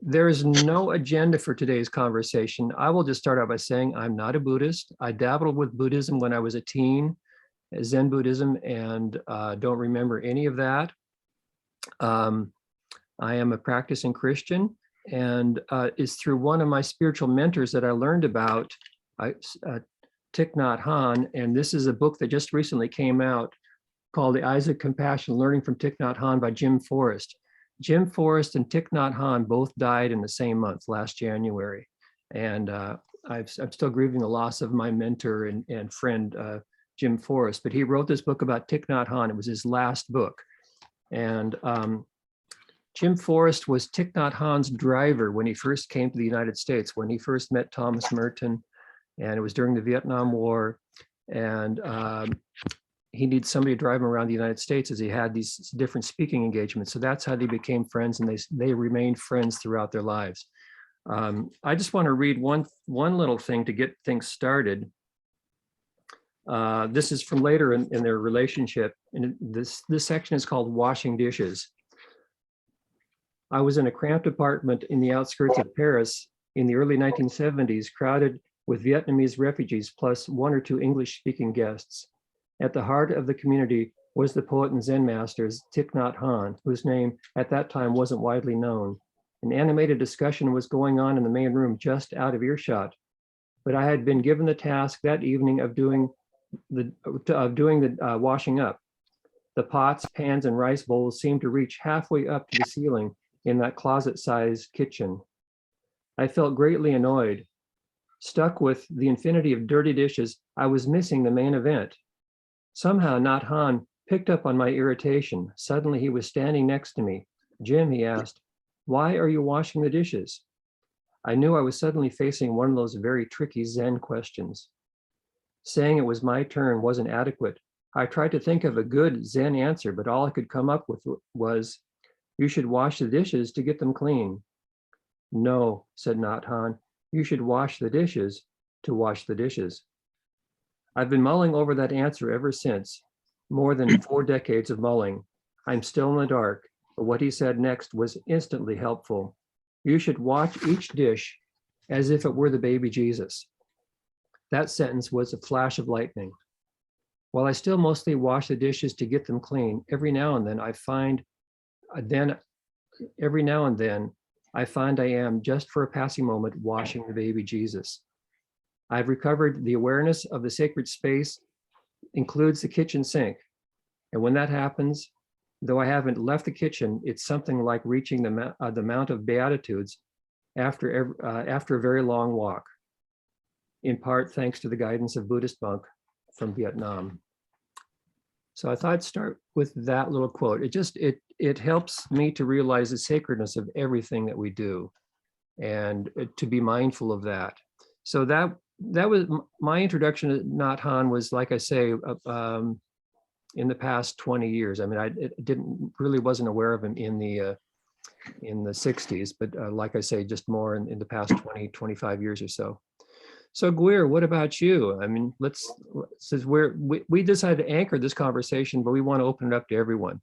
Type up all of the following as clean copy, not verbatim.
There is no agenda for today's conversation. I will just start out by saying I'm not a Buddhist. I dabbled with Buddhism when I was a teen, Zen Buddhism, and don't remember any of that. I am a practicing Christian, and it's through one of my spiritual mentors that I learned about Thich Nhat Hanh, and this is a book that just recently came out called The Eyes of Compassion, Learning from Thich Nhat Hanh by Jim Forrest. Jim Forrest and Thich Nhat Hanh both died in the same month, last January. And I'm still grieving the loss of my mentor and friend, Jim Forrest, but he wrote this book about Thich Nhat Hanh. It was his last book. And Jim Forrest was Thich Nhat Hanh's driver when he first came to the United States, when he first met Thomas Merton, and it was during the Vietnam War. And he needed somebody to drive him around the United States as he had these different speaking engagements. So that's how they became friends, and they remained friends throughout their lives. I just want to read one little thing to get things started. This is from later in their relationship, and this section is called Washing Dishes. I was in a cramped apartment in the outskirts of Paris in the early 1970s, crowded with Vietnamese refugees plus one or two English-speaking guests. At the heart of the community was the poet and Zen master Thich Nhat Hanh, whose name at that time wasn't widely known. An animated discussion was going on in the main room just out of earshot, but I had been given the task that evening of doing the washing up. The pots, pans, and rice bowls seemed to reach halfway up to the ceiling in that closet-sized kitchen. I felt greatly annoyed. Stuck with the infinity of dirty dishes, I was missing the main event. Somehow Nhat Hanh picked up on my irritation. Suddenly he was standing next to me. "Jim," he asked, "why are you washing the dishes?" I knew I was suddenly facing one of those very tricky Zen questions. Saying it was my turn wasn't adequate. I tried to think of a good Zen answer, but all I could come up with was, "You should wash the dishes to get them clean." "No," said Nhat Hanh, "you should wash the dishes to wash the dishes." I've been mulling over that answer ever since, more than 4 decades of mulling. I'm still in the dark, but what he said next was instantly helpful. You should wash each dish as if it were the baby Jesus. That sentence was a flash of lightning. While I still mostly wash the dishes to get them clean, every now and then I find I am, just for a passing moment, washing the baby Jesus. I've recovered the awareness of the sacred space includes the kitchen sink. And when that happens, though I haven't left the kitchen, it's something like reaching the Mount of Beatitudes after a very long walk, in part thanks to the guidance of Buddhist monk from Vietnam. So I thought I'd start with that little quote. It helps me to realize the sacredness of everything that we do, and to be mindful of that. So that was my introduction to Nhat Hanh. Was, like I say, in the past 20 years. I mean, I wasn't aware of him in the 60s, but like I say, just more in the past 20, 25 years or so. So Gwir, what about you? I mean, since we decided to anchor this conversation, but we want to open it up to everyone.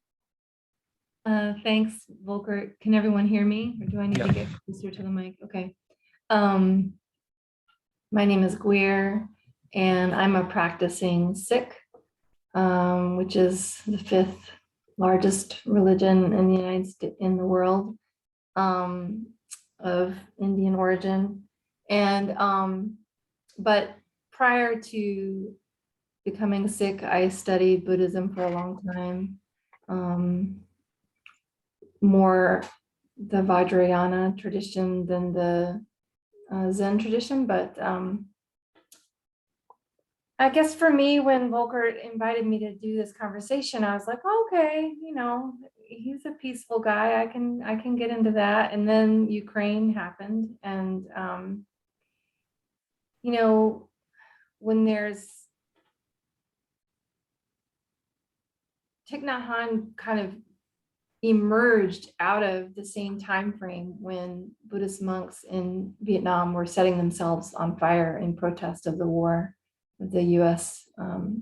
Thanks, Volkert. Can everyone hear me, or do I need to get closer to the mic? Okay. My name is Gwir, and I'm a practicing Sikh, which is the 5th largest religion in the United States, in the world, of Indian origin. And but prior to becoming Sikh, I studied Buddhism for a long time, more the Vajrayana tradition than the Zen tradition. But I guess for me, when Volkert invited me to do this conversation, I was like, okay, he's a peaceful guy. I can get into that. And then Ukraine happened, and when there's Thich Nhat Hanh kind of emerged out of the same time frame when Buddhist monks in Vietnam were setting themselves on fire in protest of the war, the U.S.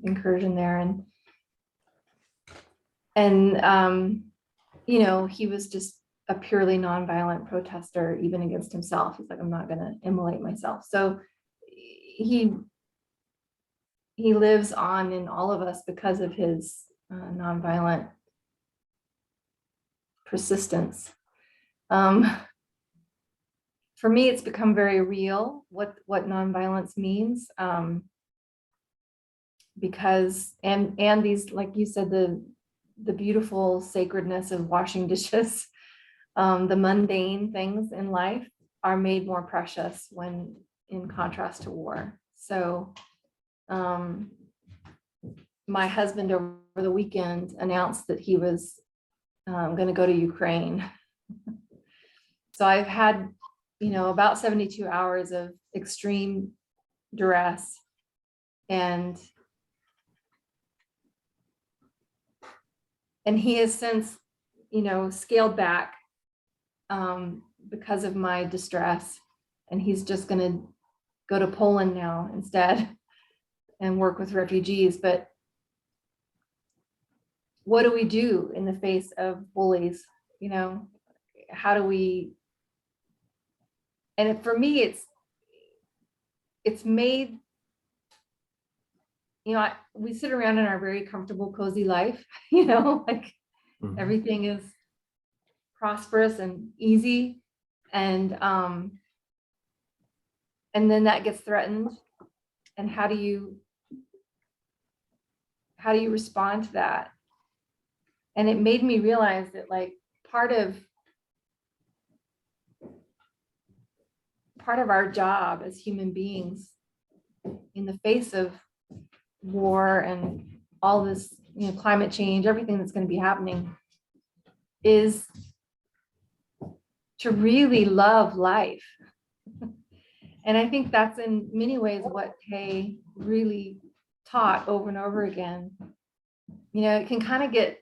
incursion there, and he was just a purely nonviolent protester, even against himself. He's like, I'm not going to immolate myself. So he lives on in all of us because of his nonviolent persistence. For me, it's become very real what nonviolence means, because and these, like you said, the beautiful sacredness of washing dishes, the mundane things in life are made more precious when in contrast to war. So my husband over the weekend announced that he was going to go to Ukraine. So I've had, about 72 hours of extreme duress, and he has since, scaled back because of my distress, and he's just going to go to Poland now instead and work with refugees. But what do we do in the face of bullies? How do we? And for me, it's made, we sit around in our very comfortable, cozy life, like everything is prosperous and easy. And then that gets threatened. And how do you respond to that? And it made me realize that, like, part of our job as human beings in the face of war and all this, climate change, everything that's going to be happening, is to really love life. And I think that's in many ways what Tay really taught over and over again. It can kind of get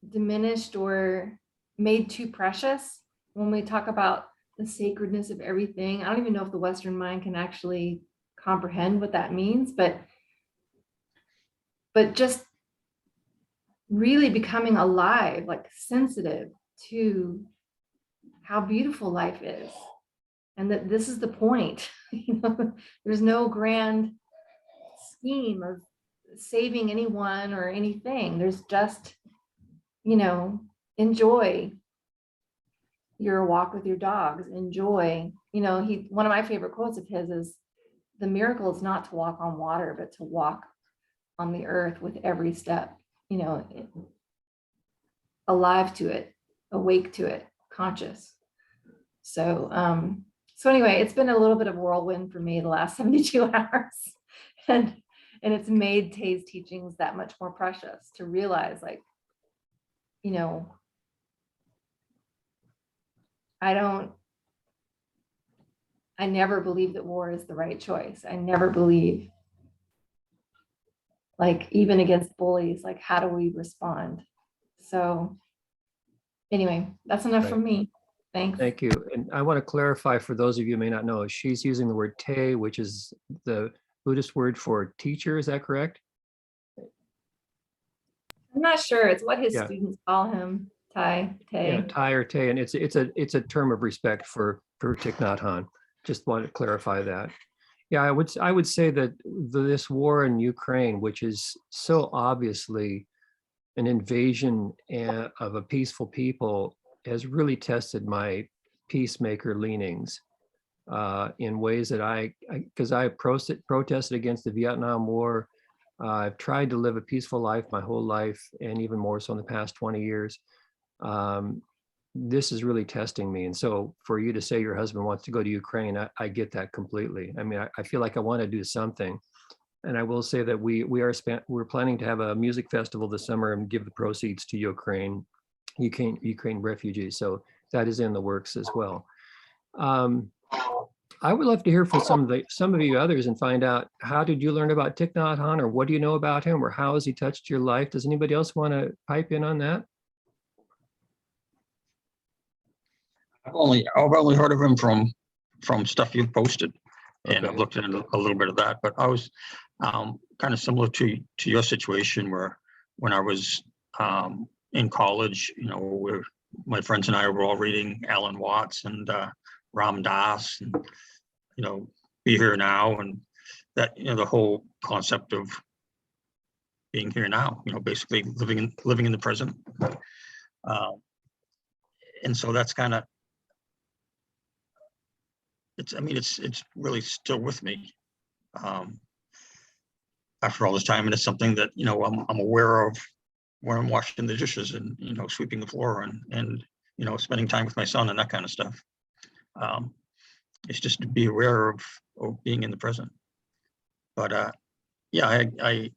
diminished or made too precious when we talk about the sacredness of everything. I don't even know if the Western mind can actually comprehend what that means, but just really becoming alive, like sensitive to how beautiful life is, and that this is the point. There's no grand scheme of saving anyone or anything. There's just, enjoy your walk with your dogs, enjoy, one of my favorite quotes of his is, the miracle is not to walk on water, but to walk on the earth with every step, alive to it, awake to it, conscious. So anyway, it's been a little bit of whirlwind for me the last 72 hours. And it's made Tay's teachings that much more precious, to realize, like, I never believe that war is the right choice. I never believe, like, even against bullies, like, how do we respond? So anyway, that's enough from me. Thanks. Thank you. And I want to clarify for those of you who may not know, she's using the word Tay, which is the Buddhist word for teacher. Is that correct? I'm not sure. It's what his students call him. Tay. Yeah, Tay or Tay, and it's a term of respect for Thich Nhat Hanh. Just wanted to clarify that. Yeah, I would say that this war in Ukraine, which is so obviously an invasion of a peaceful people, has really tested my peacemaker leanings in ways that because I protested against the Vietnam War. I've tried to live a peaceful life my whole life, and even more so in the past 20 years. This is really testing me. And so for you to say your husband wants to go to Ukraine, I get that completely. I mean, I feel like I want to do something. And I will say that we're planning to have a music festival this summer and give the proceeds to Ukraine refugees. So that is in the works as well. I would love to hear from some of you others and find out, how did you learn about Thich Nhat Hanh, or what do you know about him, or how has he touched your life? Does anybody else want to pipe in on that? I've only heard of him from stuff you've posted, and Okay. I've looked into a little bit of that. But I was kind of similar to your situation, where when I was in college, we're my friends and I were all reading Alan Watts and Ram Dass, and Be Here Now, and that the whole concept of being here now. Basically living in the present. And so that's kind of it's really still with me after all this time, and it's something that I'm aware of when I'm washing the dishes and sweeping the floor and spending time with my son and that kind of stuff. It's just to be aware of being in the present. But yeah, I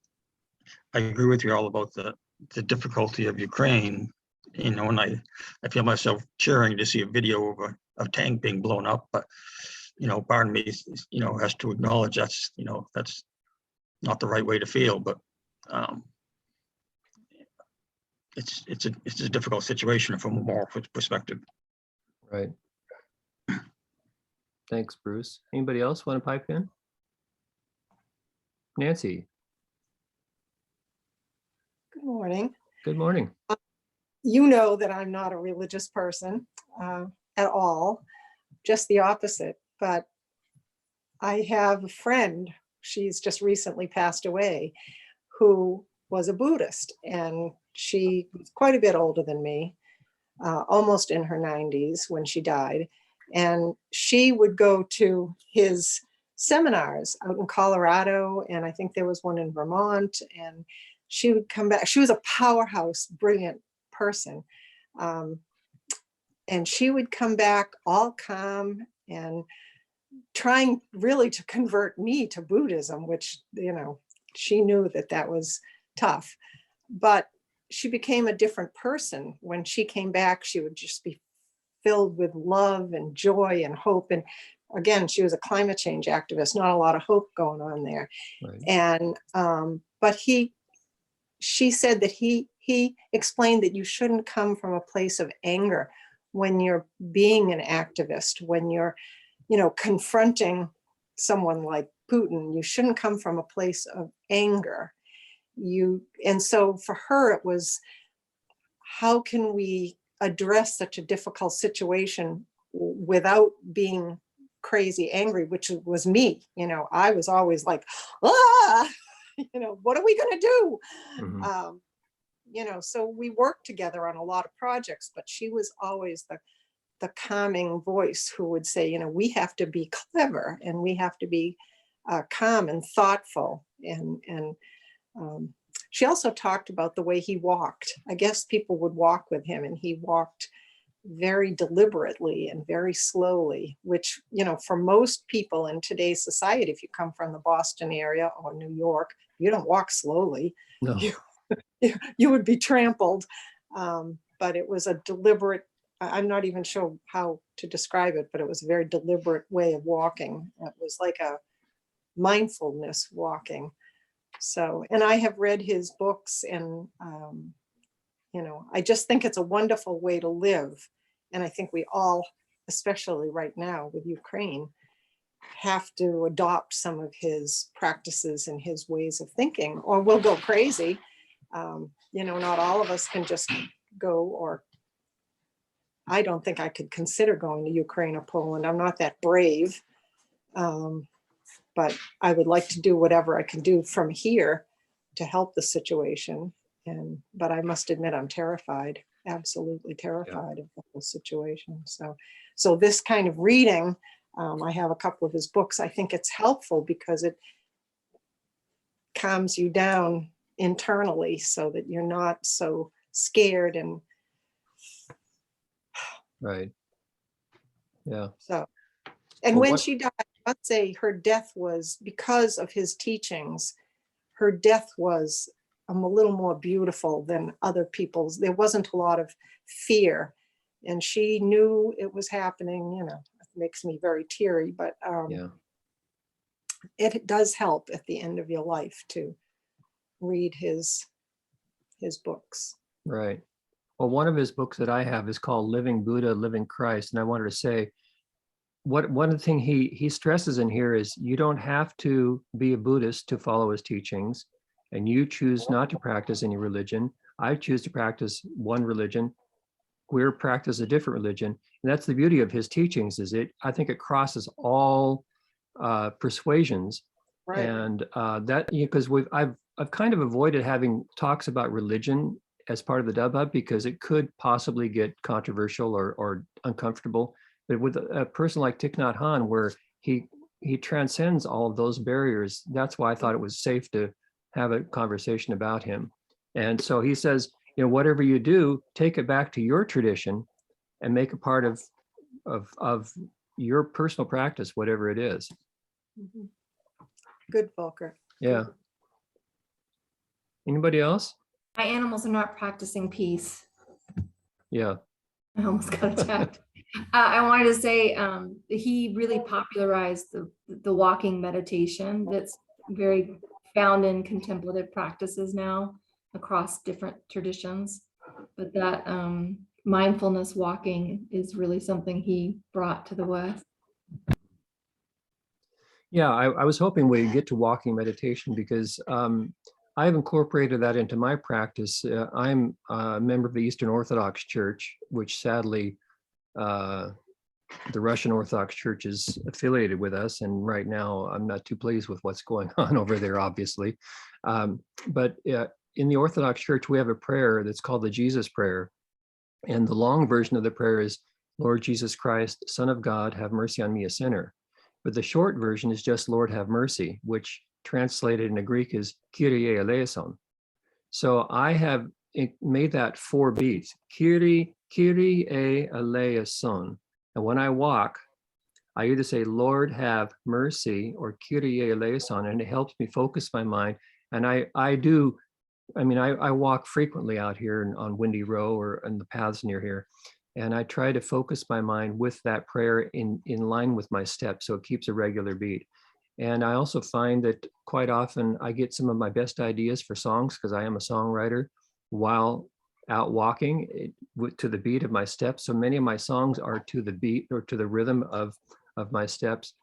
agree with you all about the difficulty of Ukraine. And I feel myself cheering to see a video of a tank being blown up, but part of me has to acknowledge that's not the right way to feel. But it's a difficult situation from a moral perspective. Right. Thanks, Bruce. Anybody else want to pipe in? Nancy. Good morning. Good morning. You know that I'm not a religious person at all, just the opposite. But I have a friend, she's just recently passed away, who was a Buddhist, and she was quite a bit older than me, almost in her 90s when she died. And she would go to his seminars out in Colorado, and I think there was one in Vermont, and she would come back. She was a powerhouse, brilliant person. And she would come back all calm and trying really to convert me to Buddhism, which, she knew that was tough. But she became a different person. When she came back, she would just be filled with love and joy and hope. And again, she was a climate change activist, not a lot of hope going on there. Right. And, but she said that he explained that you shouldn't come from a place of anger when you're being an activist, when you're, confronting someone like Putin. You shouldn't come from a place of anger. And so for her, it was, how can we address such a difficult situation without being crazy angry, which was me. I was always like, what are we going to do? Mm-hmm. So we worked together on a lot of projects, but she was always the calming voice who would say, we have to be clever and we have to be calm and thoughtful. And she also talked about the way he walked. I guess people would walk with him, and he walked very deliberately and very slowly, which, for most people in today's society, if you come from the Boston area or New York, you don't walk slowly. No. You would be trampled. But it was a deliberate, I'm not even sure how to describe it, but it was a very deliberate way of walking. It was like a mindfulness walking. So, and I have read his books, and I just think it's a wonderful way to live. And I think we all, especially right now with Ukraine, have to adopt some of his practices and his ways of thinking, or we'll go crazy. Not all of us can just go, or I don't think I could consider going to Ukraine or Poland. I'm not that brave. But I would like to do whatever I can do from here to help the situation. But I must admit, I'm terrified, absolutely terrified of the whole situation. So this kind of reading, I have a couple of his books. I think it's helpful because it calms you down internally so that you're not so scared. And Right. Yeah. so, and Well, when what- she died, I must say her death was, because of his teachings, her death was a little more beautiful than other people's. There wasn't a lot of fear, and she knew it was happening. It makes me very teary, but Yeah. it does help at the end of your life to read his books. Right. Well, one of his books that I have is called Living Buddha, Living Christ. And I wanted to say, one thing he stresses in here is you don't have to be a Buddhist to follow his teachings, and you choose not to practice any religion. I choose to practice one religion, Gwir practiced a different religion. And that's the beauty of his teachings, is I think it crosses all persuasions. Right. And that, because I've kind of avoided having talks about religion as part of the DubHub because it could possibly get controversial or uncomfortable. But with a person like Thich Nhat Hanh, where he transcends all of those barriers, that's why I thought it was safe to have a conversation about him. And so he says, you know, whatever you do, take it back to your tradition and make a part of your personal practice, whatever it is. Mhm. Good, Volker. Yeah. Anybody else? My animals are not practicing peace. Yeah. I almost got attacked. I wanted to say he really popularized the walking meditation that's very found in contemplative practices now across different traditions. But that mindfulness walking is really something he brought to the West. Yeah, I was hoping we'd get to walking meditation because I've incorporated that into my practice. I'm a member of the Eastern Orthodox Church, which sadly the Russian Orthodox Church is affiliated with us. And right now I'm not too pleased with what's going on over there, obviously. But in the Orthodox Church, we have a prayer that's called the Jesus Prayer. And the long version of the prayer is, Lord Jesus Christ, Son of God, have mercy on me, a sinner. But the short version is just Lord have mercy, which translated into Greek is Kyrie eleison. So I have made that 4 beats, Kyrie eleison. And when I walk, I either say, Lord have mercy, or Kyrie eleison, and it helps me focus my mind. And I walk frequently out here on Windy Row or on the paths near here. And I try to focus my mind with that prayer in line with my steps, so it keeps a regular beat. And I also find that quite often I get some of my best ideas for songs, because I am a songwriter, while out walking to the beat of my steps. So many of my songs are to the beat or to the rhythm of my steps.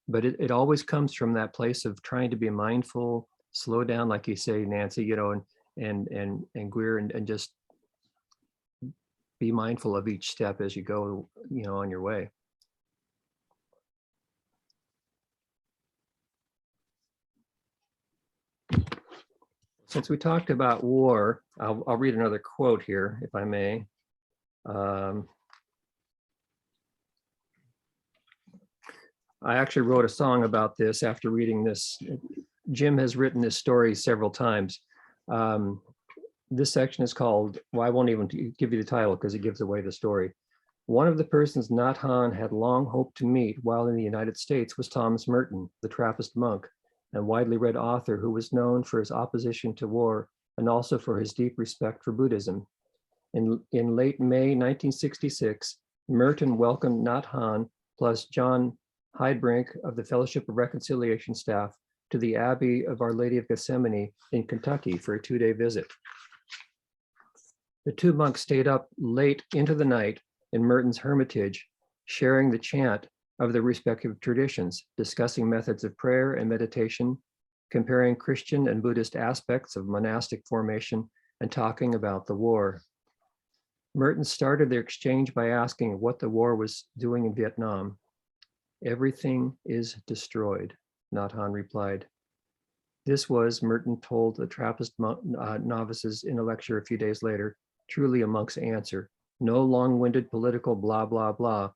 But it always comes from that place of trying to be mindful, slow down, like you say, Nancy, you know, and Gwir, and just be mindful of each step as you go, you know, on your way. Since we talked about war, I'll read another quote here, if I may. I actually wrote a song about this after reading this. Jim has written this story several times. This section is called, well, I won't even give you the title because it gives away the story. One of the persons Nhat Hanh had long hoped to meet while in the United States was Thomas Merton, the Trappist monk and widely read author who was known for his opposition to war and also for his deep respect for Buddhism. In late May 1966, Merton welcomed Nhat Hanh plus John Heidbrink of the Fellowship of Reconciliation staff to the Abbey of Our Lady of Gethsemane in Kentucky for a 2-day visit. The 2 monks stayed up late into the night in Merton's hermitage, sharing the chant of their respective traditions, discussing methods of prayer and meditation, comparing Christian and Buddhist aspects of monastic formation, and talking about the war. Merton started their exchange by asking what the war was doing in Vietnam. Everything is destroyed, Nhat Hanh replied. This was, Merton told the Trappist novices in a lecture a few days later, truly a monk's answer. No long-winded political blah, blah, blah,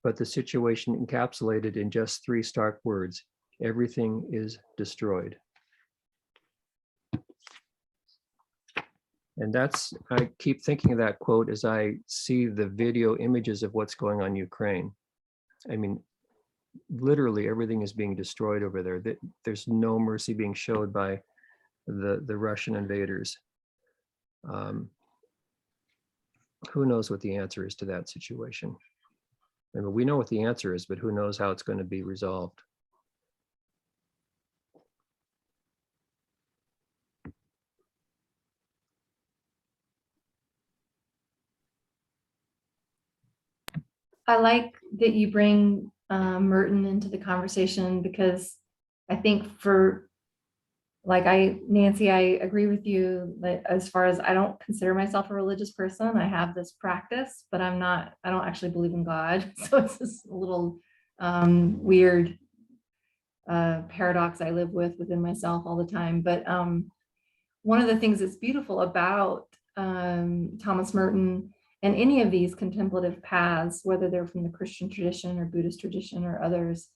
but the situation encapsulated in just 3 stark words. Everything is destroyed. And that's, I keep thinking of that quote as I see the video images of what's going on in Ukraine. I mean, literally everything is being destroyed over there. There's no mercy being showed by the Russian invaders. Who knows what the answer is to that situation? I mean, we know what the answer is, but who knows how it's going to be resolved? I like that you bring Merton into the conversation, because I think for Nancy, I agree with you that as far as I don't consider myself a religious person. I have this practice, but I don't actually believe in God. So it's this little weird paradox I live with within myself all the time. But one of the things that's beautiful about Thomas Merton and any of these contemplative paths, whether they're from the Christian tradition or Buddhist tradition or others,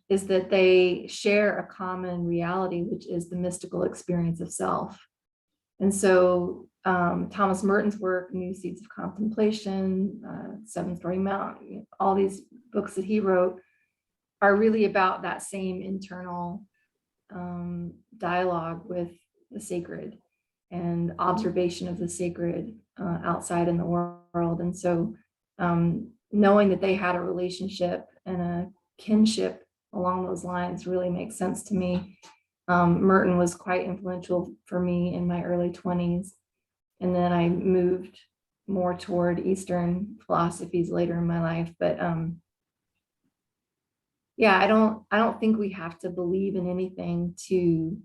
is that they share a common reality, which is the mystical experience of self. And so Thomas Merton's work, New Seeds of Contemplation, Seven Story Mountain, all these books that he wrote are really about that same internal dialogue with the sacred and observation of the sacred outside in the world. And so knowing that they had a relationship and a kinship along those lines really makes sense to me. Merton was quite influential for me in my early 20s. And then I moved more toward Eastern philosophies later in my life. But yeah, I don't think we have to believe in anything to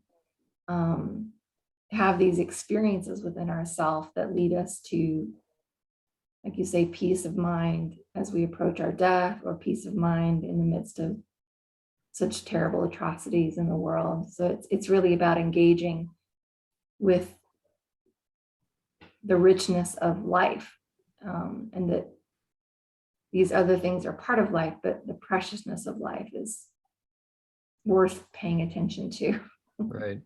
have these experiences within ourselves that lead us to, like you say, peace of mind as we approach our death, or peace of mind in the midst of such terrible atrocities in the world. So it's really about engaging with the richness of life, and that these other things are part of life, but the preciousness of life is worth paying attention to. Right.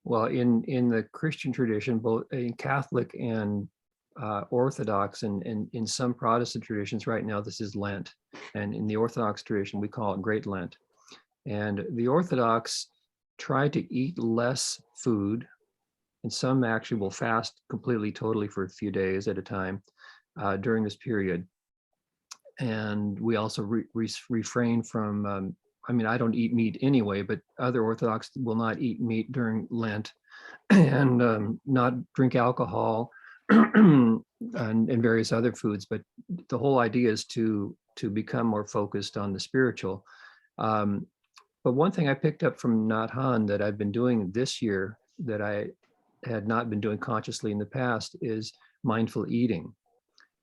Well, in the Christian tradition, both in Catholic and Orthodox, and in some Protestant traditions right now, this is Lent. And in the Orthodox tradition, we call it Great Lent. And the Orthodox try to eat less food, and some actually will fast completely, totally for a few days at a time during this period. And we also refrain from, I mean, I don't eat meat anyway, but other Orthodox will not eat meat during Lent, and not drink alcohol and various other foods. But the whole idea is to become more focused on the spiritual. But one thing I picked up from Nhat Hanh that I've been doing this year that I had not been doing consciously in the past is mindful eating.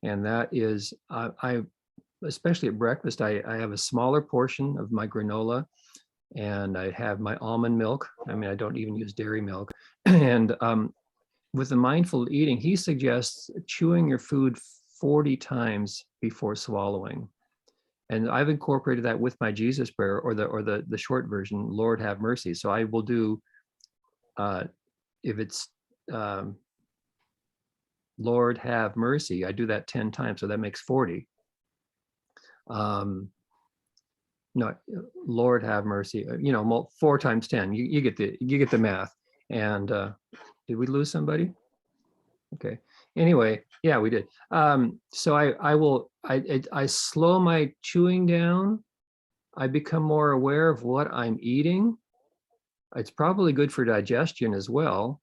And that is, I especially at breakfast, I have a smaller portion of my granola, and I have my almond milk. I mean, I don't even use dairy milk. And with the mindful eating, he suggests chewing your food 40 times before swallowing. And I've incorporated that with my Jesus prayer, or the short version, Lord have mercy. So I will do, if it's Lord have mercy, I do that 10 times, so that makes 40. No, Lord have mercy, 4 times 10, you get the math. And did we lose somebody? Okay, anyway, yeah, we did. So I slow my chewing down. I become more aware of what I'm eating. It's probably good for digestion as well.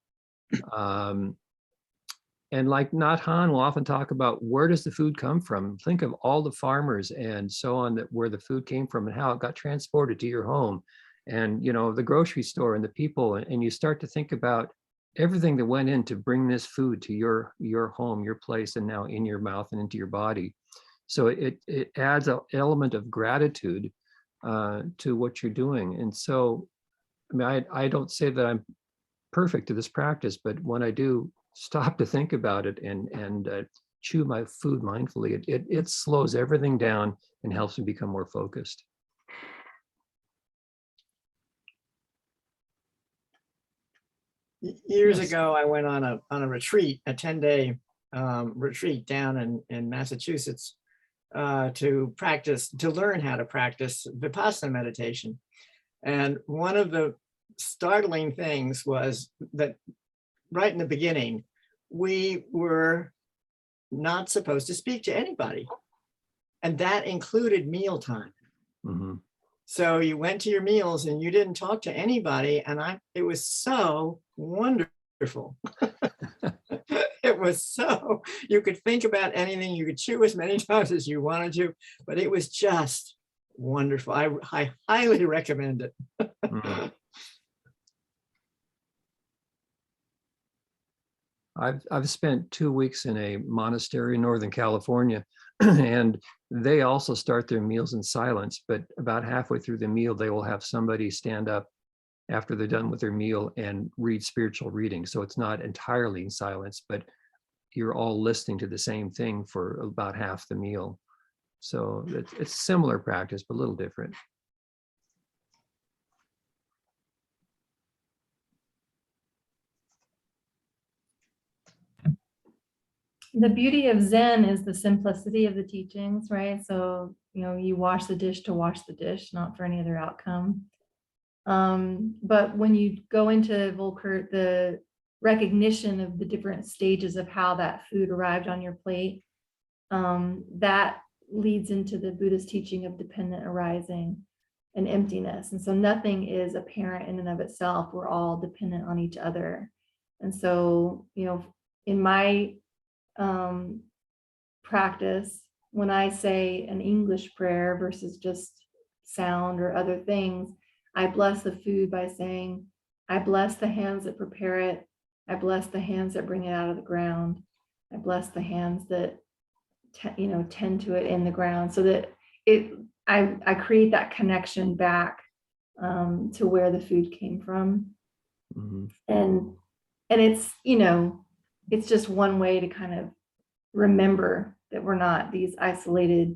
And like Nhat Hanh will often talk about, where does the food come from? Think of all the farmers and so on, that where the food came from and how it got transported to your home, and the grocery store and the people, and you start to think about everything that went in to bring this food to your home, your place, and now in your mouth and into your body. So it adds an element of gratitude to what you're doing. And so, I mean, I don't say that I'm perfect to this practice, but when I do stop to think about it and chew my food mindfully, it slows everything down and helps me become more focused. Years Yes. ago, I went on a retreat, a 10-day retreat down in Massachusetts to learn how to practice Vipassana meditation. And one of the startling things was that right in the beginning, we were not supposed to speak to anybody. And that included mealtime. Mm-hmm. So you went to your meals and you didn't talk to anybody. And it was so wonderful. It was so, you could think about anything, you could chew as many times as you wanted to, but it was just wonderful. I highly recommend it. Mm. I've spent 2 weeks in a monastery in Northern California, and they also start their meals in silence, but about halfway through the meal, they will have somebody stand up after they're done with their meal and read spiritual reading. So it's not entirely in silence, but you're all listening to the same thing for about half the meal. So it's similar practice, but a little different. The beauty of Zen is the simplicity of the teachings, right? So, you wash the dish to wash the dish, not for any other outcome. But when you go into Volkert, the recognition of the different stages of how that food arrived on your plate, that leads into the Buddhist teaching of dependent arising and emptiness. And so nothing is apparent in and of itself. We're all dependent on each other. And so, in my practice, when I say an English prayer versus just sound or other things, I bless the food by saying, I bless the hands that prepare it. I bless the hands that bring it out of the ground. I bless the hands that tend to it in the ground, so that I create that connection back to where the food came from. Mm-hmm. And it's, it's just one way to kind of remember that we're not these isolated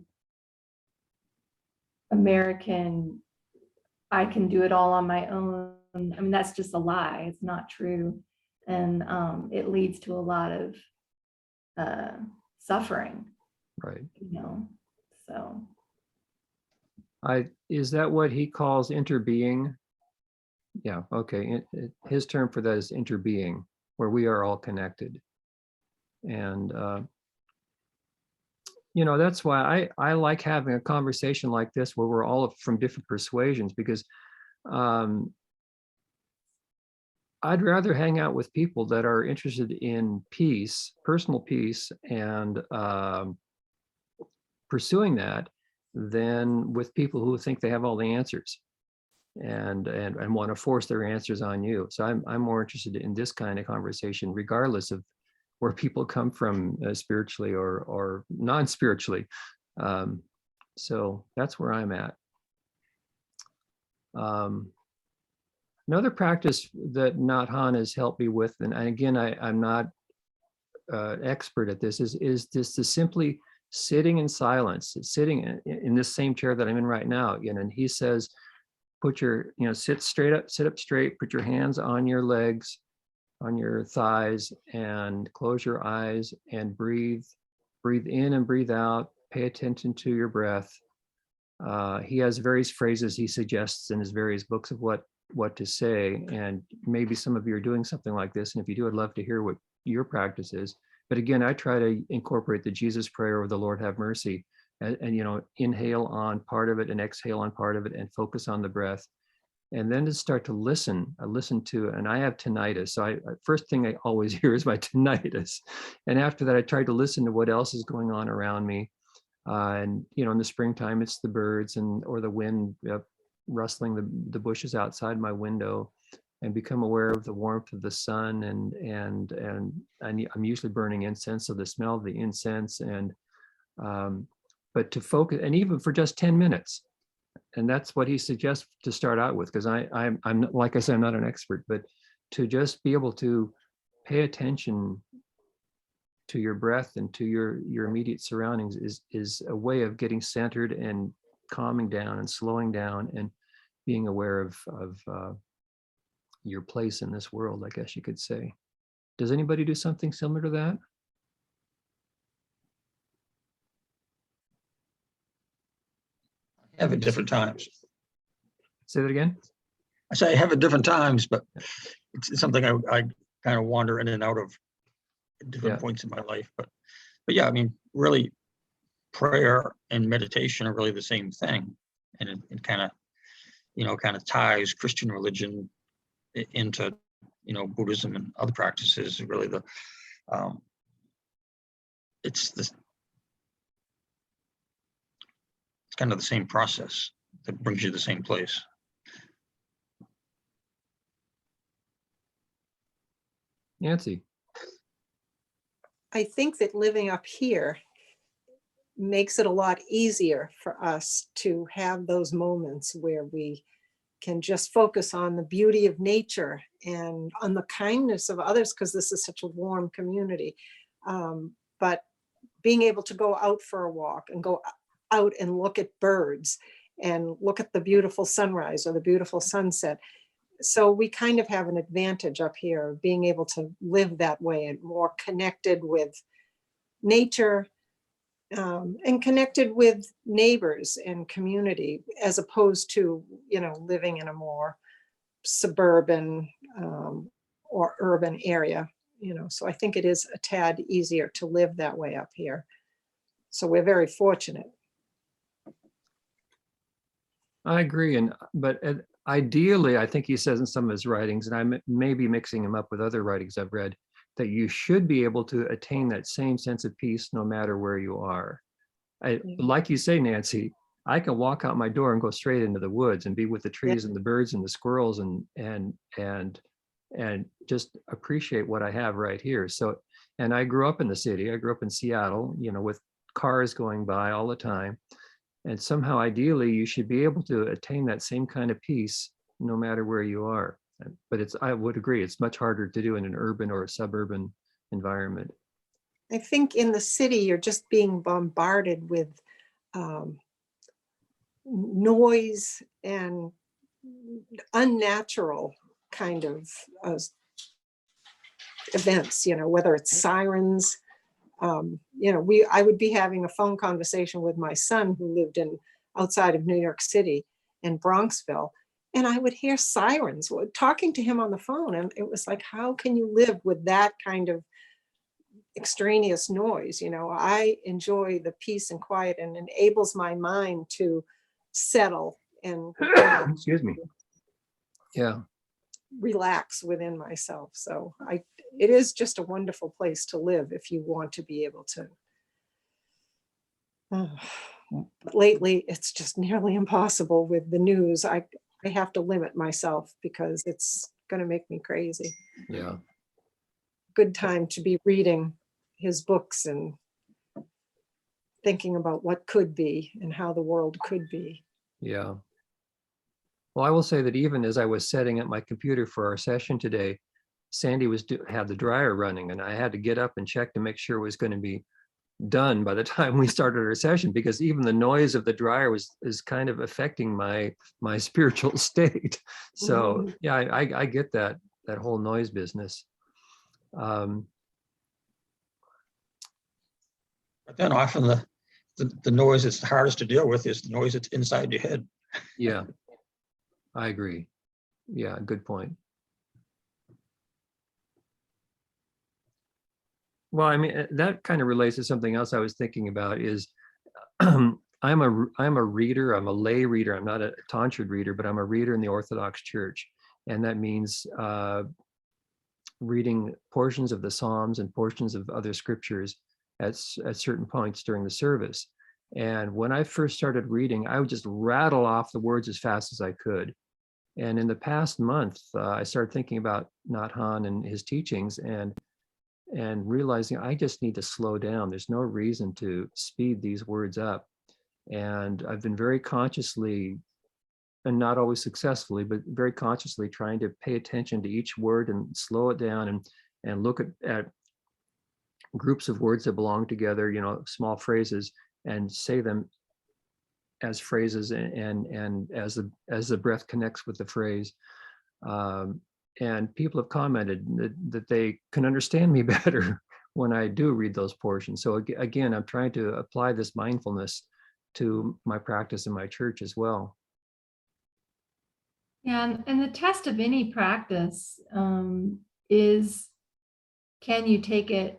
American, I can do it all on my own. I mean, that's just a lie. It's not true. And it leads to a lot of suffering. Right. So. Is that what he calls interbeing? Yeah, okay. His term for that is interbeing, where we are all connected. And, that's why I like having a conversation like this where we're all from different persuasions, because I'd rather hang out with people that are interested in peace, personal peace, and pursuing that, than with people who think they have all the answers and want to force their answers on you. So I'm more interested in this kind of conversation, regardless of where people come from spiritually or non-spiritually. So that's where I'm at. Another practice that Thich Nhat Hanh has helped me with, and again, I'm not expert at this, is just to simply sitting in silence, sitting in this same chair that I'm in right now. And he says, sit up straight, put your hands on your legs, on your thighs, and close your eyes and breathe in and breathe out. Pay attention to your breath. He has various phrases he suggests in his various books of what to say. And maybe some of you are doing something like this. And if you do, I'd love to hear what your practice is. But again, I try to incorporate the Jesus prayer or the Lord have mercy, and inhale on part of it and exhale on part of it and focus on the breath. And then to start to listen. I listen to, and I have tinnitus. So first thing I always hear is my tinnitus. And after that, I try to listen to what else is going on around me. And, in the springtime, it's the birds or the wind rustling the bushes outside my window, and become aware of the warmth of the sun. And I'm usually burning incense, so the smell of the incense, but to focus, and even for just 10 minutes. And that's what he suggests to start out with, because I'm like I said, I'm not an expert, but to just be able to pay attention to your breath and to your immediate surroundings is a way of getting centered and calming down and slowing down and being aware of your place in this world, I guess you could say. Does anybody do something similar to that? I have at different times. Say that again. I say I have at different times, but it's something I kind of wander in and out of at different points in my life. But yeah, I mean, really, prayer and meditation are really the same thing, and it kind of ties Christian religion into Buddhism and other practices. Really, it's kind of the same process that brings you to the same place. Nancy. I think that living up here makes it a lot easier for us to have those moments where we can just focus on the beauty of nature and on the kindness of others, because this is such a warm community. But being able to go out for a walk and go out and look at birds and look at the beautiful sunrise or the beautiful sunset. So we kind of have an advantage up here of being able to live that way and more connected with nature, and connected with neighbors and community, as opposed to, living in a more suburban or urban area, so I think it is a tad easier to live that way up here. So we're very fortunate. I agree, but ideally, I think he says in some of his writings, and I may be mixing him up with other writings I've read, that you should be able to attain that same sense of peace no matter where you are. Like you say, Nancy, I can walk out my door and go straight into the woods and be with the trees and the birds and the squirrels and just appreciate what I have right here. So, and I grew up in the city. I grew up in Seattle, with cars going by all the time. And somehow, ideally, you should be able to attain that same kind of peace no matter where you are. But I would agree, it's much harder to do in an urban or a suburban environment. I think in the city, you're just being bombarded with noise and unnatural kind of events, whether it's sirens. I would be having a phone conversation with my son who lived outside of New York City in Bronxville, and I would hear sirens talking to him on the phone. And it was like, how can you live with that kind of extraneous noise? I enjoy the peace and quiet, and enables my mind to settle and excuse me. Yeah. relax within myself. So it is just a wonderful place to live if you want to be able to. But lately, it's just nearly impossible with the news. I have to limit myself because it's going to make me crazy. Yeah. Good time to be reading his books and thinking about what could be and how the world could be. Yeah. Well, I will say that even as I was setting up my computer for our session today, Sandy had the dryer running, and I had to get up and check to make sure it was going to be done by the time we started our session, because even the noise of the dryer is kind of affecting my spiritual state. So yeah, I get that whole noise business. But then often the noise that's the hardest to deal with is the noise that's inside your head. Yeah, I agree. Yeah, good point. Well, I mean, that kind of relates to something else I was thinking about is I'm a reader, I'm a lay reader. I'm not a tonsured reader, but I'm a reader in the Orthodox Church. And that means reading portions of the Psalms and portions of other scriptures at certain points during the service. And when I first started reading, I would just rattle off the words as fast as I could. And in the past month, I started thinking about Nhat Hanh and his teachings and realizing I just need to slow down. There's no reason to speed these words up. And I've been very consciously, and not always successfully, but very consciously trying to pay attention to each word and slow it down and look at groups of words that belong together, small phrases, and say them as phrases and as the breath connects with the phrase. And people have commented that they can understand me better when I do read those portions. So again, I'm trying to apply this mindfulness to my practice in my church as well. Yeah, and the test of any practice is, can you take it,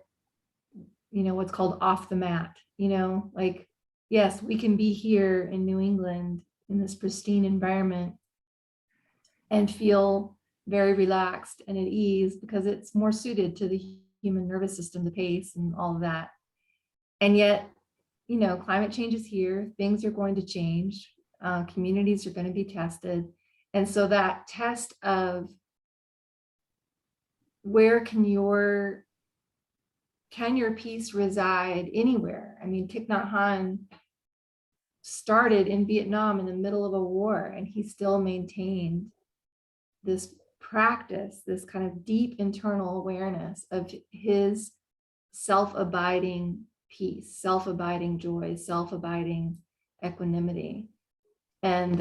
what's called off the mat, like, yes, we can be here in New England in this pristine environment and feel very relaxed and at ease because it's more suited to the human nervous system, the pace and all of that. And yet, you know, climate change is here, things are going to change, communities are going to be tested. And so that test of where can your peace reside anywhere? I mean, Thich Nhat Hanh started in Vietnam in the middle of a war, and he still maintained this practice, this kind of deep internal awareness of his self-abiding peace, self-abiding joy, self-abiding equanimity. And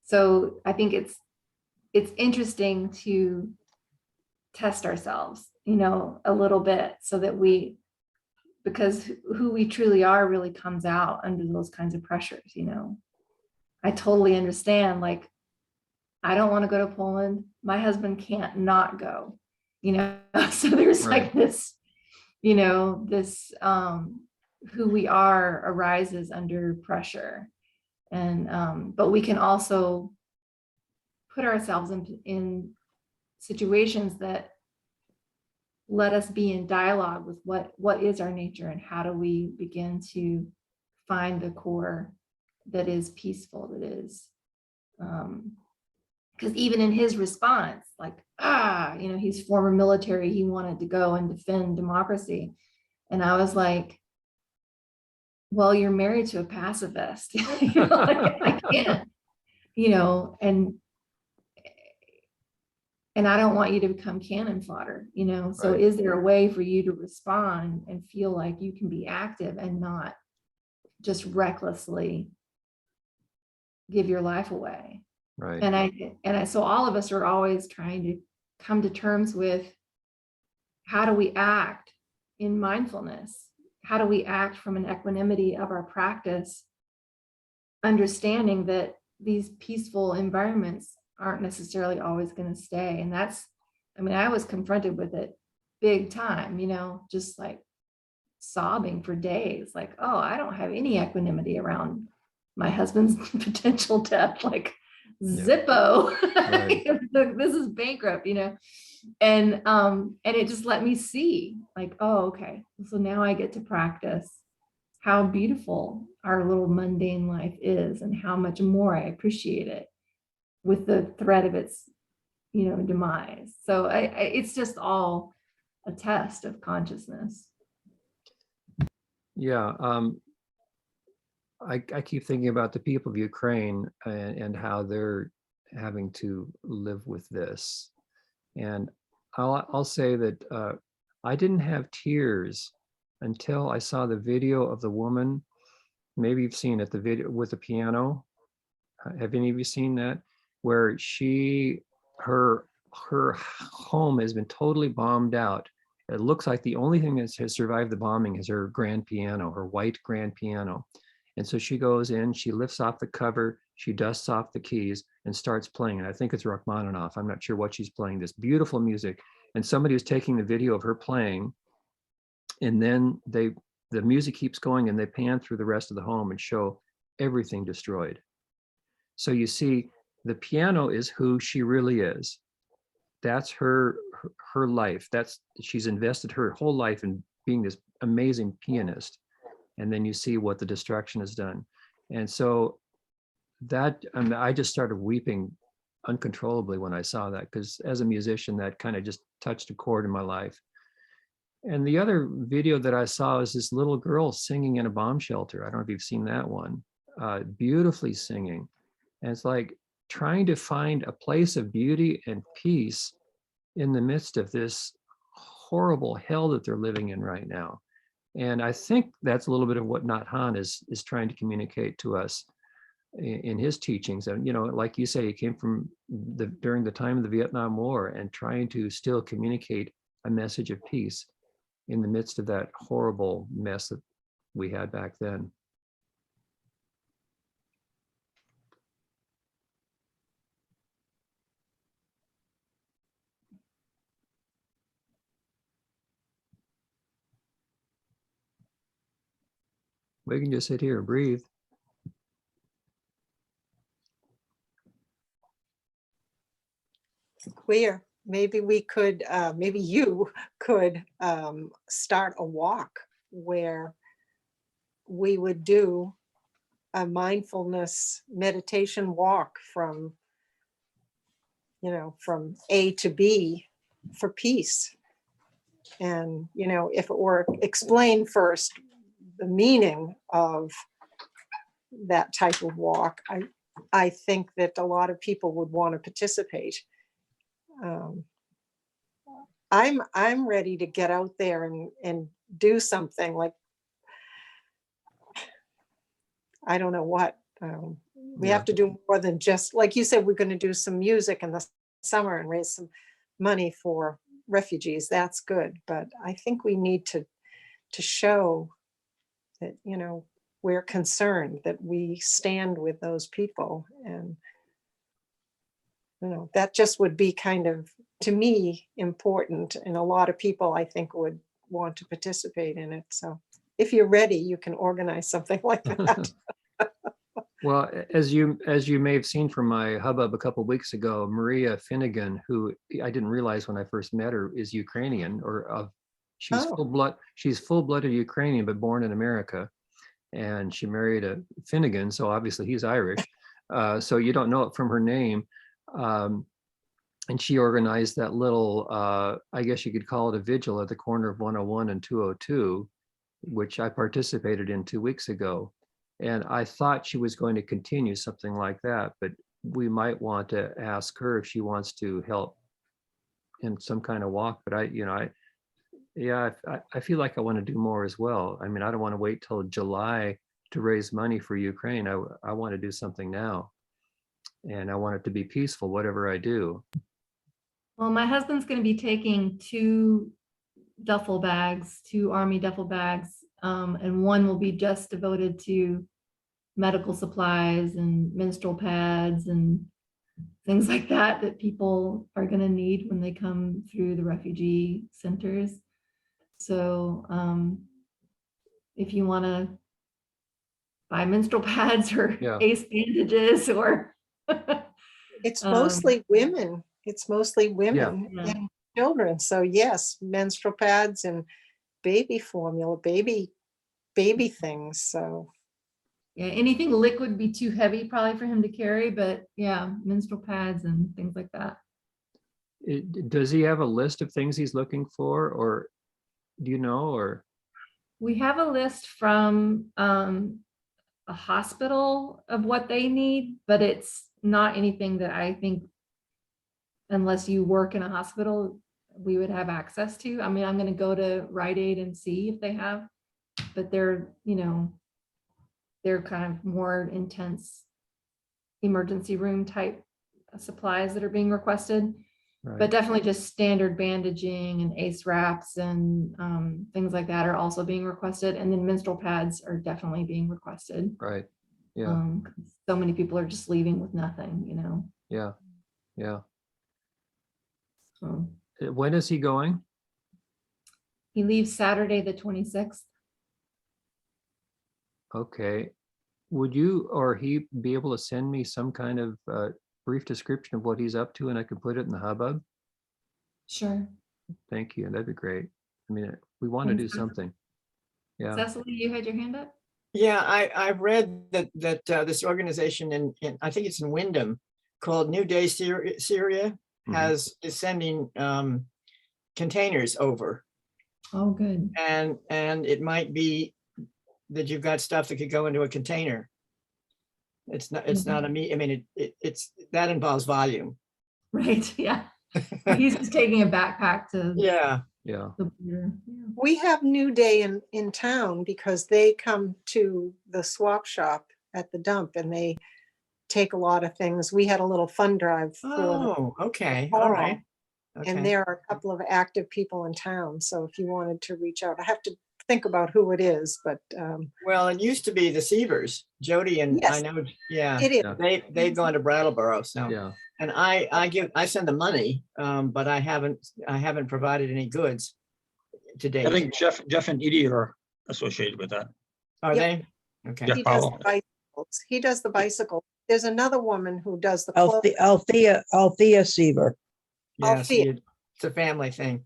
so I think it's interesting to test ourselves, you know, a little bit, so that because who we truly are really comes out under those kinds of pressures, you know. I totally understand, like, I don't want to go to Poland. My husband can't not go, you know. So there's Right. like this, you know, this who we are arises under pressure. And but we can also put ourselves in situations that let us be in dialogue with what is our nature, and how do we begin to find the core that is peaceful, that is because even in his response, like, you know, he's former military, he wanted to go and defend democracy. And I was like, well, you're married to a pacifist. You know, like, I can't, you know, and I don't want you to become cannon fodder, you know. So Right. is there a way for you to respond and feel like you can be active and not just recklessly give your life away? Right. And so all of us are always trying to come to terms with, how do we act in mindfulness? How do we act from an equanimity of our practice, understanding that these peaceful environments aren't necessarily always going to stay? And that's, I mean, I was confronted with it big time, you know, just like sobbing for days, like, oh, I don't have any equanimity around my husband's potential death, like, Zippo. Right. This is bankrupt, you know. And it just let me see, like, oh, okay, so now I get to practice how beautiful our little mundane life is, and how much more I appreciate it with the threat of its, you know, demise. So it's just all a test of consciousness. Yeah. I keep thinking about the people of Ukraine and how they're having to live with this. And I'll say that I didn't have tears until I saw the video of the woman. Maybe you've seen it, the video with the piano. Have any of you seen that? Where her home has been totally bombed out. It looks like the only thing that has survived the bombing is her grand piano, her white grand piano. And so she goes in, she lifts off the cover, she dusts off the keys and starts playing. And I think it's Rachmaninoff. I'm not sure what she's playing, this beautiful music. And somebody was taking the video of her playing. And then the music keeps going, and they pan through the rest of the home and show everything destroyed. So you see, the piano is who she really is. That's her life. She's invested her whole life in being this amazing pianist. And then you see what the destruction has done. And so I just started weeping uncontrollably when I saw that, because as a musician, that kind of just touched a chord in my life. And the other video that I saw is this little girl singing in a bomb shelter. I don't know if you've seen that one. Beautifully singing. And it's like trying to find a place of beauty and peace in the midst of this horrible hell that they're living in right now. And I think that's a little bit of what Nhat Hanh is trying to communicate to us in his teachings. And, you know, like you say, he came from during the time of the Vietnam War, and trying to still communicate a message of peace in the midst of that horrible mess that we had back then. We can just sit here and breathe. Gwir. maybe we could, maybe you could start a walk where we would do a mindfulness meditation walk from, you know, from A to B for peace. And, you know, if it were explain first the meaning of that type of walk, I think that a lot of people would want to participate. I'm ready to get out there and do something like, I don't know what. We Yeah. have to do more than just, like you said, we're going to do some music in the summer and raise some money for refugees. That's good. But I think we need to show that, you know, we're concerned, that we stand with those people. And, you know, that just would be kind of, to me, important. And a lot of people, I think, would want to participate in it. So if you're ready, you can organize something like that. Well, as you may have seen from my hubbub a couple of weeks ago, Maria Finnegan, who I didn't realize when I first met her, is Ukrainian, or she's Oh. full-blooded Ukrainian, but born in America. And she married a Finnegan, so obviously he's Irish. So you don't know it from her name. And she organized that little, I guess you could call it a vigil at the corner of 101 and 202, which I participated in 2 weeks ago. And I thought she was going to continue something like that, but we might want to ask her if she wants to help in some kind of walk. But I feel like I want to do more as well. I mean, I don't want to wait till July to raise money for Ukraine. I want to do something now, and I want it to be peaceful, whatever I do. Well, my husband's going to be taking two army duffel bags, and one will be just devoted to medical supplies and menstrual pads and things like that people are going to need when they come through the refugee centers. So if you want to buy menstrual pads or Yeah. ACE bandages or It's mostly women. It's mostly women Yeah. and children. So yes, menstrual pads and baby formula, baby things. So yeah, anything liquid would be too heavy probably for him to carry, but yeah, menstrual pads and things like that. Does he have a list of things he's looking for, or do you know? Or We have a list from a hospital of what they need, but it's not anything that I think, unless you work in a hospital, we would have access to. I mean, I'm going to go to Rite Aid and see if they have, but they're, you know, they're kind of more intense emergency room type supplies that are being requested. right. But definitely just standard bandaging and ACE wraps and things like that are also being requested. And then menstrual pads are definitely being requested. Right. Yeah. So many people are just leaving with nothing, you know. Yeah. Yeah. So When is he going? he leaves Saturday, the 26th. Okay. Would you or he be able to send me some kind of brief description of what he's up to, and I can put it in the hubbub? Sure. Thank you. That'd be great. I mean, we want to do Thanks. something. Yeah. Cecily, you had your hand up? Yeah, I've read that this organization in I think it's in Wyndham called New Day Syria is sending containers over. Oh, good. And it might be that you've got stuff that could go into a container. It's not a me. I mean, it's that involves volume. Right. Yeah. He's just taking a backpack to Yeah. Yeah. the border. Yeah. we have New Day in town because they come to the swap shop at the dump and they take a lot of things. We had a little fund drive for them. Oh, okay. All right. Okay. And there are a couple of active people in town. So if you wanted to reach out, I have to think about who it is, but Well, it used to be the Sievers, Jody and I Yes. know. Yeah. it is. Yeah. They've gone to Brattleboro. So Yeah. and I send the money, but I haven't provided any goods to date. I think Jeff and Edie are associated with that. Are Yep. they? Okay. Yeah. He does the Powell. bicycles. He does the bicycle. There's another woman who does the clothes. Althea Seaver. I'll Yes, feel. it's a family thing.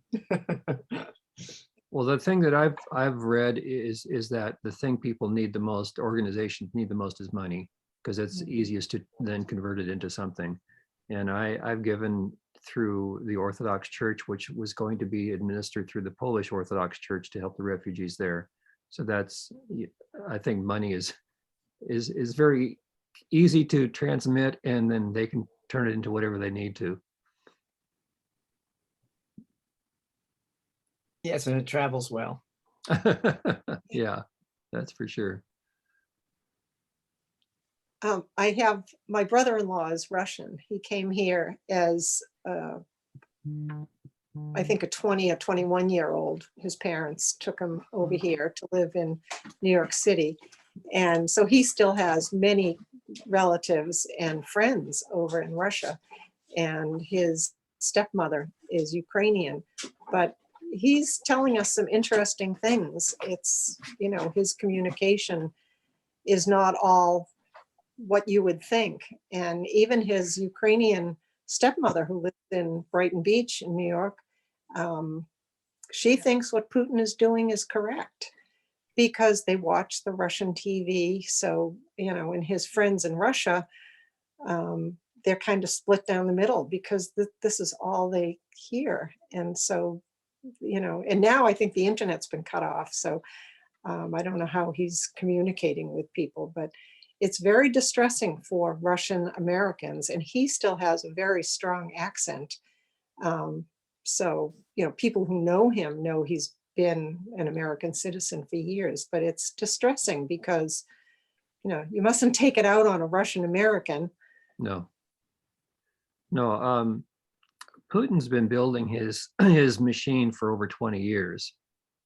Well, the thing that I've read is that the thing people need the most, organizations need the most, is money, because it's easiest to then convert it into something. And I've given through the Orthodox Church, which was going to be administered through the Polish Orthodox Church to help the refugees there. So that's, I think money is very easy to transmit, and then they can turn it into whatever they need to. Yes, and it travels well. Yeah, that's for sure. I have, my brother-in-law is Russian. He came here as, I think a 21-year-old. His parents took him over here to live in New York City. And so he still has many relatives and friends over in Russia. And his stepmother is Ukrainian, but he's telling us some interesting things. It's, you know, his communication is not all what you would think. And even his Ukrainian stepmother, who lives in Brighton Beach in New York, she thinks what Putin is doing is correct because they watch the Russian TV. So, you know, and his friends in Russia, they're kind of split down the middle because this is all they hear. And so, you know, and now I think the internet's been cut off. So I don't know how he's communicating with people, but it's very distressing for Russian Americans. And he still has a very strong accent. So, you know, people who know him know he's been an American citizen for years, but it's distressing because, you know, you mustn't take it out on a Russian American. No. Putin's been building his machine for over 20 years.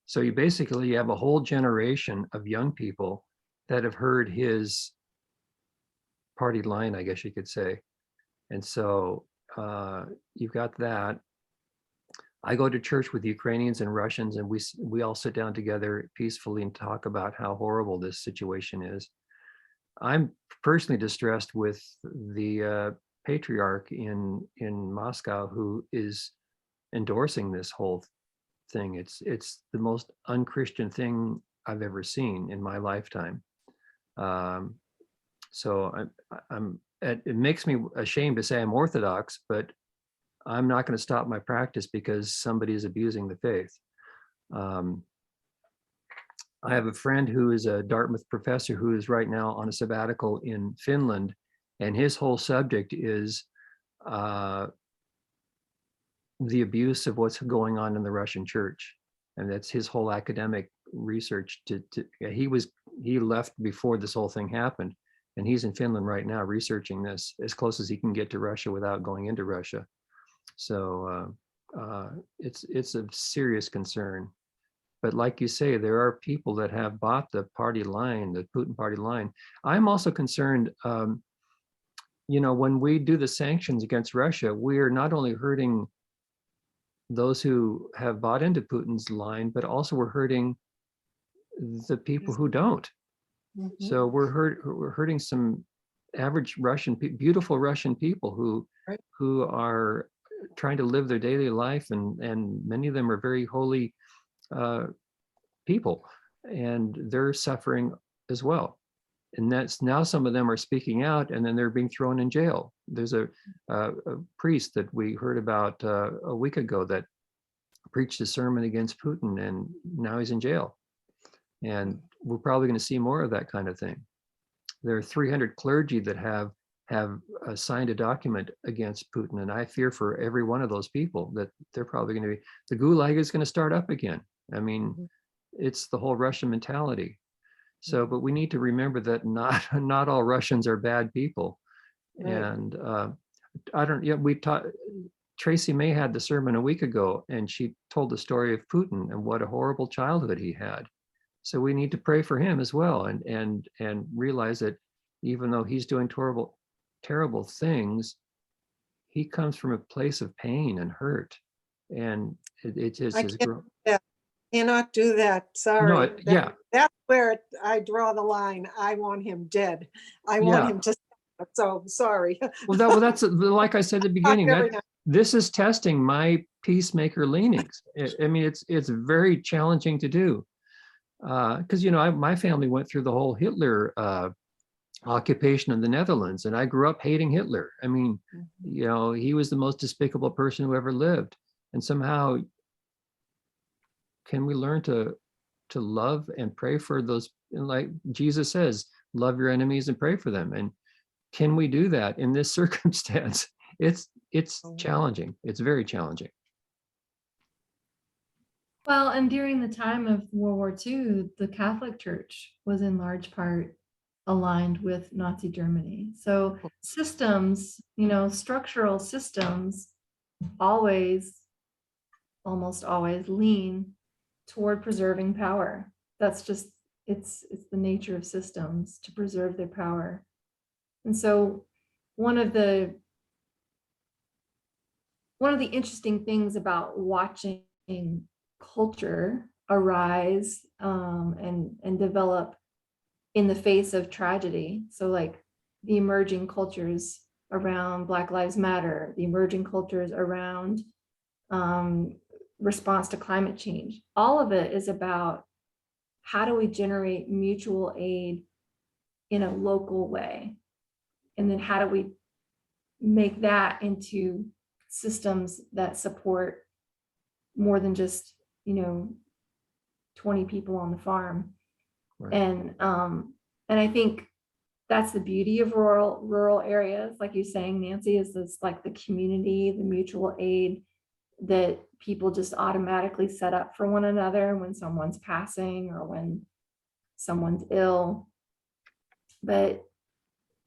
So you basically have a whole generation of young people that have heard his party line, I guess you could say. And so you've got that. I go to church with Ukrainians and Russians, and we all sit down together peacefully and talk about how horrible this situation is. I'm personally distressed with the patriarch in Moscow who is endorsing this whole thing. It's the most unchristian thing I've ever seen in my lifetime. So it makes me ashamed to say I'm Orthodox, but I'm not going to stop my practice because somebody is abusing the faith. I have a friend who is a Dartmouth professor who is right now on a sabbatical in Finland, and his whole subject is the abuse of what's going on in the Russian church. And that's his whole academic research. He left before this whole thing happened, and he's in Finland right now researching this as close as he can get to Russia without going into Russia. So it's a serious concern. But like you say, there are people that have bought the party line, the Putin party line. I'm also concerned, you know, when we do the sanctions against Russia, we are not only hurting those who have bought into Putin's line, but also we're hurting the people who don't. Mm-hmm. So we're hurting some average Russian, beautiful Russian people who are trying to live their daily life, and many of them are very holy people, and they're suffering as well. And that's now some of them are speaking out, and then they're being thrown in jail. There's a priest that we heard about a week ago that preached a sermon against Putin, and now he's in jail. And we're probably going to see more of that kind of thing. There are 300 clergy that have signed a document against Putin, and I fear for every one of those people that they're probably going to be, the gulag is going to start up again. I mean, it's the whole Russian mentality. So, but we need to remember that not all Russians are bad people. Right. And Tracy May had the sermon a week ago, and she told the story of Putin and what a horrible childhood he had. So we need to pray for him as well, and realize that even though he's doing terrible things, he comes from a place of pain and hurt, and it is his growth. Cannot do that. Sorry. No, That's where I draw the line. I want him dead. I want him to So sorry. Well, that's like I said at the beginning, very that this is testing my peacemaker leanings. I mean, it's very challenging to do. Because, my family went through the whole Hitler occupation in the Netherlands, and I grew up hating Hitler. I mean, he was the most despicable person who ever lived. And somehow, can we learn to love and pray for those, and like Jesus says, love your enemies and pray for them. And can we do that in this circumstance? It's challenging. It's very challenging. Well, and during the time of World War II, the Catholic Church was in large part aligned with Nazi Germany. So systems, structural systems almost always lean toward preserving power. That's just, it's the nature of systems to preserve their power. And so one of the interesting things about watching culture arise and develop in the face of tragedy. So like the emerging cultures around Black Lives Matter, the emerging cultures around response to climate change. All of it is about how do we generate mutual aid in a local way? And then how do we make that into systems that support more than just 20 people on the farm. Right. And I think that's the beauty of rural areas, like you're saying, Nancy, is this like the community, the mutual aid that people just automatically set up for one another when someone's passing or when someone's ill. But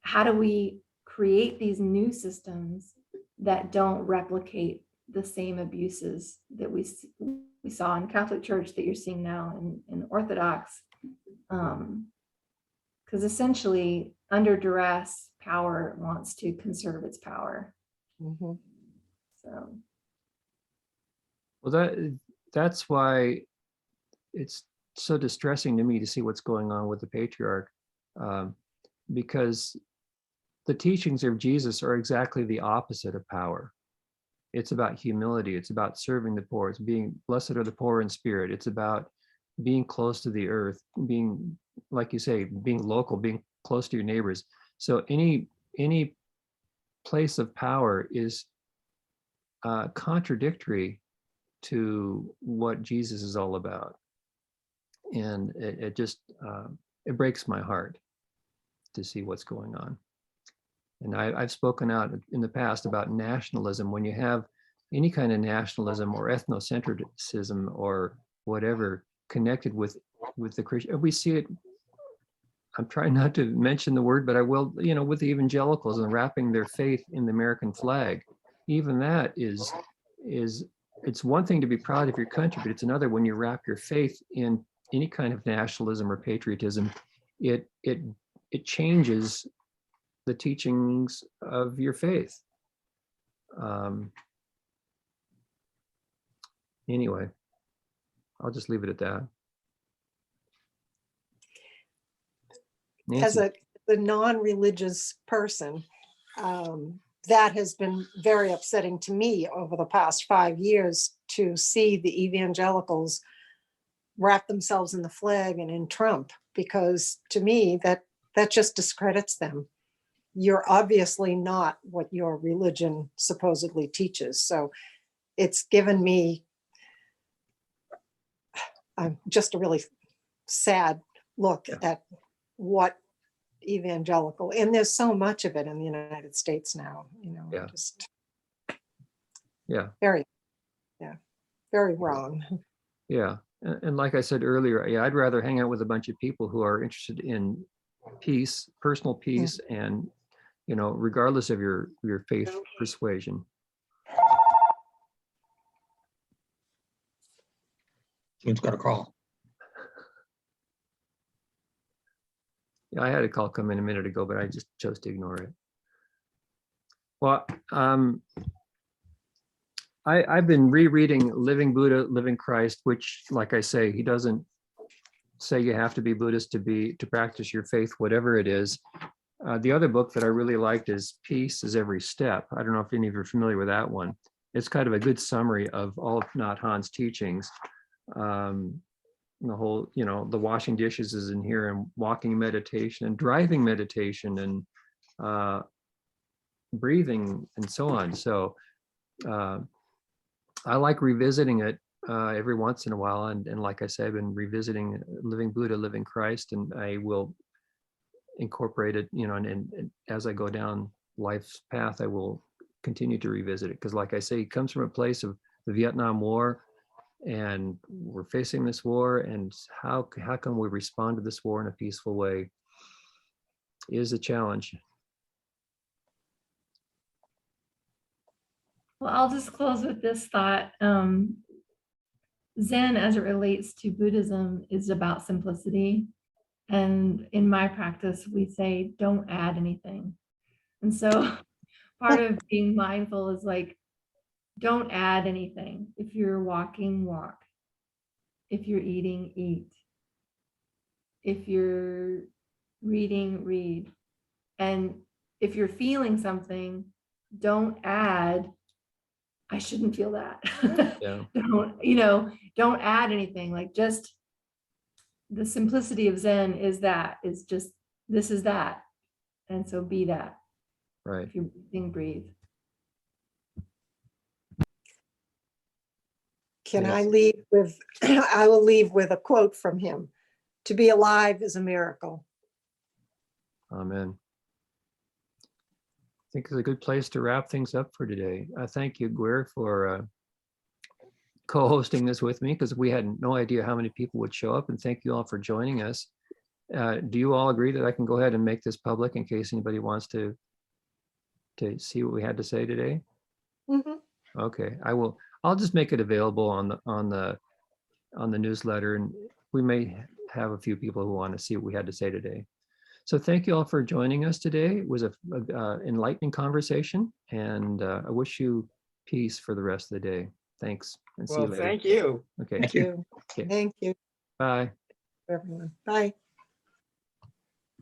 how do we create these new systems that don't replicate the same abuses that we saw in Catholic Church that you're seeing now in Orthodox? Because essentially, under duress, power wants to conserve its power. Mm-hmm. So, well, that's why it's so distressing to me to see what's going on with the patriarch, because the teachings of Jesus are exactly the opposite of power. It's about humility. It's about serving the poor. It's being blessed are the poor in spirit. It's about being close to the earth, being, like you say, being local, being close to your neighbors. So any place of power is contradictory to what Jesus is all about. And it just, it breaks my heart to see what's going on. And I've spoken out in the past about nationalism. When you have any kind of nationalism or ethnocentrism or whatever connected with the Christian, we see it. I'm trying not to mention the word, but I will, with the evangelicals and wrapping their faith in the American flag. Even that is it's one thing to be proud of your country, but it's another when you wrap your faith in any kind of nationalism or patriotism. It changes the teachings of your faith. Anyway, I'll just leave it at that. Nancy. As a non-religious person, that has been very upsetting to me over the past 5 years to see the evangelicals wrap themselves in the flag and in Trump, because to me that just discredits them. You're obviously not what your religion supposedly teaches. So it's given me just a really sad look at what evangelical, and there's so much of it in the United States now, just very wrong. Yeah. And like I said earlier, I'd rather hang out with a bunch of people who are interested in peace, personal peace, and regardless of your faith persuasion. June's got a call. Yeah, I had a call come in a minute ago, but I just chose to ignore it. Well, I've been rereading Living Buddha, Living Christ, which, like I say, he doesn't say you have to be Buddhist to practice your faith, whatever it is. The other book that I really liked is Peace is Every Step. I don't know if any of you are familiar with that one. It's kind of a good summary of all of Nhat Hanh's teachings. The whole, the washing dishes is in here, and walking meditation and driving meditation and breathing and so on. So I like revisiting it every once in a while. And like I said, I've been revisiting Living Buddha, Living Christ, and I will incorporate it, and as I go down life's path, I will continue to revisit it. Because like I say, it comes from a place of the Vietnam War, and we're facing this war, and how can we respond to this war in a peaceful way is a challenge. Well, I'll just close with this thought. Zen, as it relates to Buddhism, is about simplicity. And in my practice, we say, don't add anything. And so part of being mindful is like, don't add anything. If you're walking, walk. If you're eating, eat. If you're reading, read. And if you're feeling something, don't add, I shouldn't feel that. Yeah. Don't add anything. Like, just the simplicity of Zen is just, this is that. And so be that. Right. If you're breathing, breathe. Can Yes. I leave with, I will leave with a quote from him. To be alive is a miracle. Amen. I think it's a good place to wrap things up for today. I thank you, Gwir, for co-hosting this with me, because we had no idea how many people would show up, and thank you all for joining us. Do you all agree that I can go ahead and make this public in case anybody wants to see what we had to say today? Mhm. Okay, I'll just make it available on the newsletter, and we may have a few people who want to see what we had to say today. So thank you all for joining us today. It was a enlightening conversation, and I wish you peace for the rest of the day. Thanks, and see you Well, later. thank you. Okay, Thank you. Thank you, bye. everyone. Bye.